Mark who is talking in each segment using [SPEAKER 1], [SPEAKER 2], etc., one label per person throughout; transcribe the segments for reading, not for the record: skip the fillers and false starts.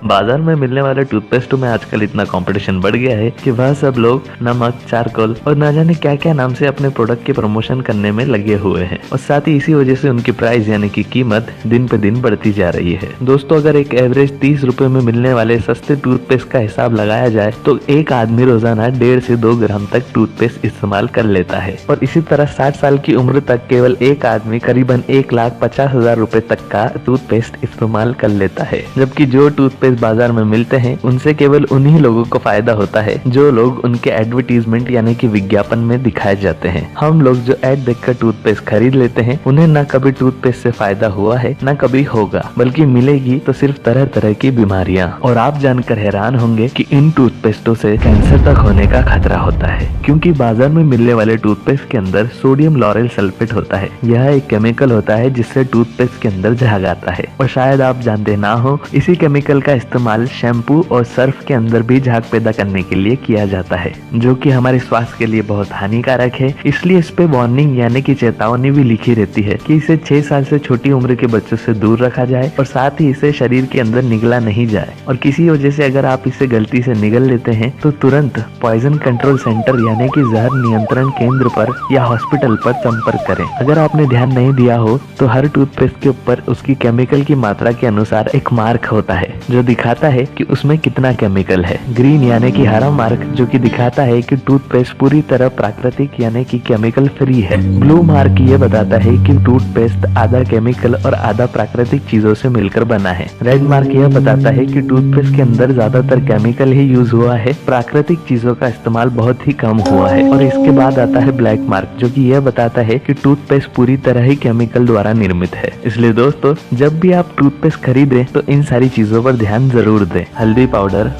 [SPEAKER 1] बाजार में मिलने वाले टूथपेस्टों में आजकल इतना कंपटीशन बढ़ गया है कि वह सब लोग नमक, चारकोल और न जाने क्या क्या नाम से अपने प्रोडक्ट की प्रमोशन करने में लगे हुए हैं और साथ ही इसी वजह से उनकी प्राइस यानी कि कीमत दिन पे दिन बढ़ती जा रही है। दोस्तों, अगर एक एवरेज 30 रुपए में मिलने वाले सस्ते टूथपेस्ट का हिसाब लगाया जाए तो एक आदमी रोजाना 1.5 से 2 ग्राम तक टूथपेस्ट इस्तेमाल कर लेता है और इसी तरह 60 साल की उम्र तक केवल एक आदमी करीबन 1,50,000 रुपए तक का टूथपेस्ट इस्तेमाल कर लेता है। जबकि जो टूथपेस्ट बाजार में मिलते हैं उनसे केवल उन्हीं लोगों को फायदा होता है जो लोग उनके एडवर्टीजमेंट यानी कि विज्ञापन में दिखाए जाते हैं। हम लोग जो एड देखकर टूथपेस्ट खरीद लेते हैं उन्हें न कभी टूथपेस्ट से फायदा हुआ है न कभी होगा, बल्कि मिलेगी तो सिर्फ तरह तरह की बीमारियां। और आप जानकर हैरान होंगे कि इन टूथपेस्टों से कैंसर तक होने का खतरा होता है, क्योंकि बाजार में मिलने वाले टूथपेस्ट के अंदर सोडियम लॉरेल सल्फेट होता है। यह एक केमिकल होता है जिससे टूथपेस्ट के अंदर झाग आता है और शायद आप जानते ना हो, इसी केमिकल का इस्तेमाल शैम्पू और सर्फ के अंदर भी झाग पैदा करने के लिए किया जाता है, जो कि हमारे स्वास्थ्य के लिए बहुत हानिकारक है। इसलिए इस पे वार्निंग यानी कि चेतावनी भी लिखी रहती है कि इसे 6 साल से छोटी उम्र के बच्चों से दूर रखा जाए और साथ ही इसे शरीर के अंदर निगला नहीं जाए। और किसी वजह से अगर आप इसे गलती से निगल लेते हैं तो तुरंत पॉइजन कंट्रोल सेंटर यानी कि जहर नियंत्रण केंद्र पर या हॉस्पिटल पर संपर्क करें। अगर आपने ध्यान नहीं दिया हो तो हर टूथपेस्ट के ऊपर उसकी केमिकल की मात्रा के अनुसार एक मार्क होता है जो दिखाता है कि उसमें कितना केमिकल है। ग्रीन यानी कि हरा मार्क जो कि दिखाता है कि टूथपेस्ट पूरी तरह प्राकृतिक यानी कि केमिकल फ्री है। ब्लू मार्क ये बताता है कि टूथपेस्ट आधा केमिकल और आधा प्राकृतिक चीजों से मिलकर बना है। रेड मार्क यह बताता है कि टूथपेस्ट के अंदर ज्यादातर केमिकल ही यूज हुआ है, प्राकृतिक चीजों का इस्तेमाल बहुत ही कम हुआ है। और इसके बाद आता है ब्लैक मार्क जो कि यह बताता है कि टूथपेस्ट पूरी तरह ही केमिकल द्वारा निर्मित है। इसलिए दोस्तों, जब भी आप टूथपेस्ट खरीदें तो इन सारी चीजों पर ध्यान जरूर दें। हल्दी पाउडर,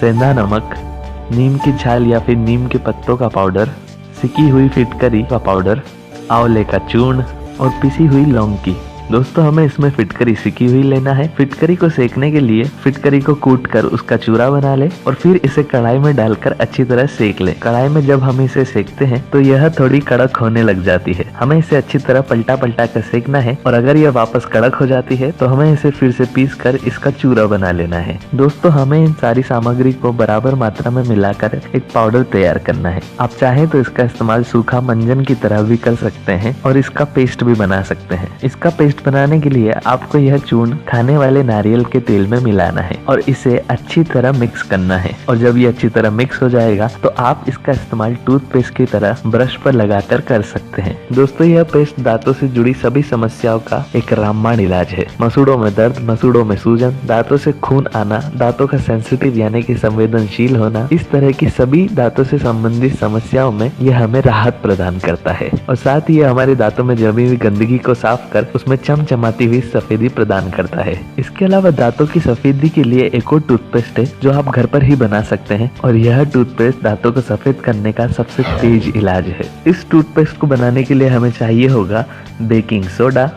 [SPEAKER 1] सेंधा नमक, नीम की छाल या फिर नीम के पत्तों का पाउडर, सिकी हुई फिटकरी का पाउडर, आंवले का चूर्ण और पिसी हुई लौंग की। दोस्तों, हमें इसमें फिटकरी सिकी हुई लेना है। फिटकरी को सेकने के लिए फिटकरी को कूट कर उसका चूरा बना ले और फिर इसे कढ़ाई में डालकर अच्छी तरह सेक ले। कढ़ाई में जब हम इसे सेकते हैं तो यह थोड़ी कड़क होने लग जाती है। हमें इसे अच्छी तरह पलटा पलटा कर सेकना है और अगर यह वापस कड़क हो जाती है तो हमें इसे फिर से पीस कर इसका चूरा बना लेना है। दोस्तों, हमें इन सारी सामग्री को बराबर मात्रा में मिलाकर एक पाउडर तैयार करना है। आप चाहे तो इसका इस्तेमाल सूखा मंजन की तरह भी कर सकते हैं और इसका पेस्ट भी बना सकते हैं। इसका पेस्ट बनाने के लिए आपको यह चूर्ण खाने वाले नारियल के तेल में मिलाना है और इसे अच्छी तरह मिक्स करना है। और जब ये अच्छी तरह मिक्स हो जाएगा तो आप इसका इस्तेमाल टूथपेस्ट की तरह ब्रश पर लगाकर कर सकते हैं। दोस्तों, यह पेस्ट दांतों से जुड़ी सभी समस्याओं का एक रामबाण इलाज है। मसूड़ों में दर्द, मसूड़ों में सूजन, दांतों से खून आना, दांतों का सेंसिटिव यानी कि संवेदनशील होना, इस तरह की सभी दांतों से संबंधित समस्याओं में यह हमें राहत प्रदान करता है और साथ ही यह हमारे दांतों में जमी हुई गंदगी को साफ कर उसमें चमचमाती हुई सफेदी प्रदान करता है। इसके अलावा दांतों की सफेदी के लिए एक और टूथपेस्ट है जो आप घर पर ही बना सकते हैं और यह टूथपेस्ट दांतों को सफेद करने का सबसे तेज इलाज है। इस टूथपेस्ट को बनाने के लिए हमें चाहिए होगा बेकिंग सोडा,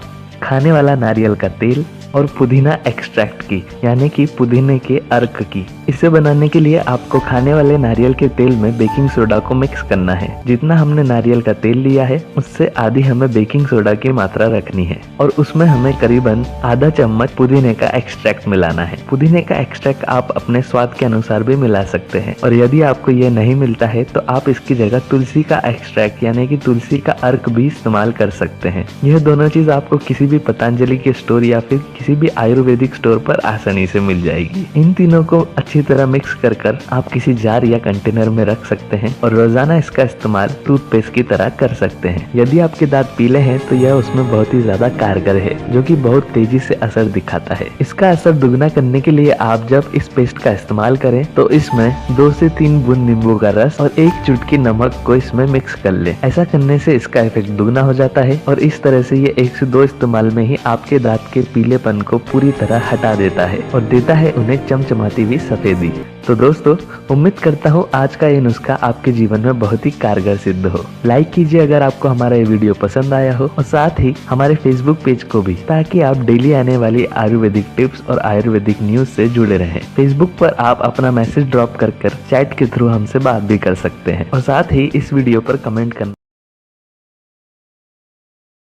[SPEAKER 1] खाने वाला नारियल का तेल और पुदीना एक्सट्रैक्ट की यानी कि पुदीने के अर्क की। इसे बनाने के लिए आपको खाने वाले नारियल के तेल में बेकिंग सोडा को मिक्स करना है। जितना हमने नारियल का तेल लिया है उससे आधी हमें बेकिंग सोडा की मात्रा रखनी है और उसमें हमें करीबन आधा चम्मच पुदीने का एक्सट्रैक्ट मिलाना है। पुदीने का एक्सट्रैक्ट आप अपने स्वाद के अनुसार भी मिला सकते हैं और यदि आपको यह नहीं मिलता है तो आप इसकी जगह तुलसी का एक्सट्रैक्ट यानी कि तुलसी का अर्क भी इस्तेमाल कर सकते हैं। यह दोनों चीज आपको किसी भी पतंजलि के स्टोर या फिर किसी भी आयुर्वेदिक स्टोर पर आसानी से मिल जाएगी। इन तीनों को अच्छी तरह मिक्स कर आप किसी जार या कंटेनर में रख सकते हैं और रोजाना इसका इस्तेमाल टूथपेस्ट की तरह कर सकते हैं। यदि आपके दांत पीले हैं तो यह उसमें बहुत ही ज्यादा कारगर है जो कि बहुत तेजी से असर दिखाता है। इसका असर दुगना करने के लिए आप जब इस पेस्ट का इस्तेमाल करें तो इसमें 2 से 3 बूंद नींबू का रस और 1 चुटकी नमक को इसमें मिक्स कर ले। ऐसा करने से इसका इफेक्ट दुगना हो जाता है और इस तरह से ये 1 से 2 इस्तेमाल में ही आपके दांत के पीलेपन को पूरी तरह हटा देता है और देता है उन्हें चमचमाती हुई सफेदी। तो दोस्तों, उम्मीद करता हूँ आज का ये नुस्खा आपके जीवन में बहुत ही कारगर सिद्ध हो। लाइक कीजिए अगर आपको हमारा ये वीडियो पसंद आया हो और साथ ही हमारे फेसबुक पेज को भी, ताकि आप डेली आने वाली आयुर्वेदिक टिप्स और आयुर्वेदिक न्यूज से जुड़े रहें। फेसबुक पर आप अपना मैसेज ड्रॉप कर चैट के थ्रू हमसे बात भी कर सकते हैं और साथ ही इस वीडियो पर कमेंट करना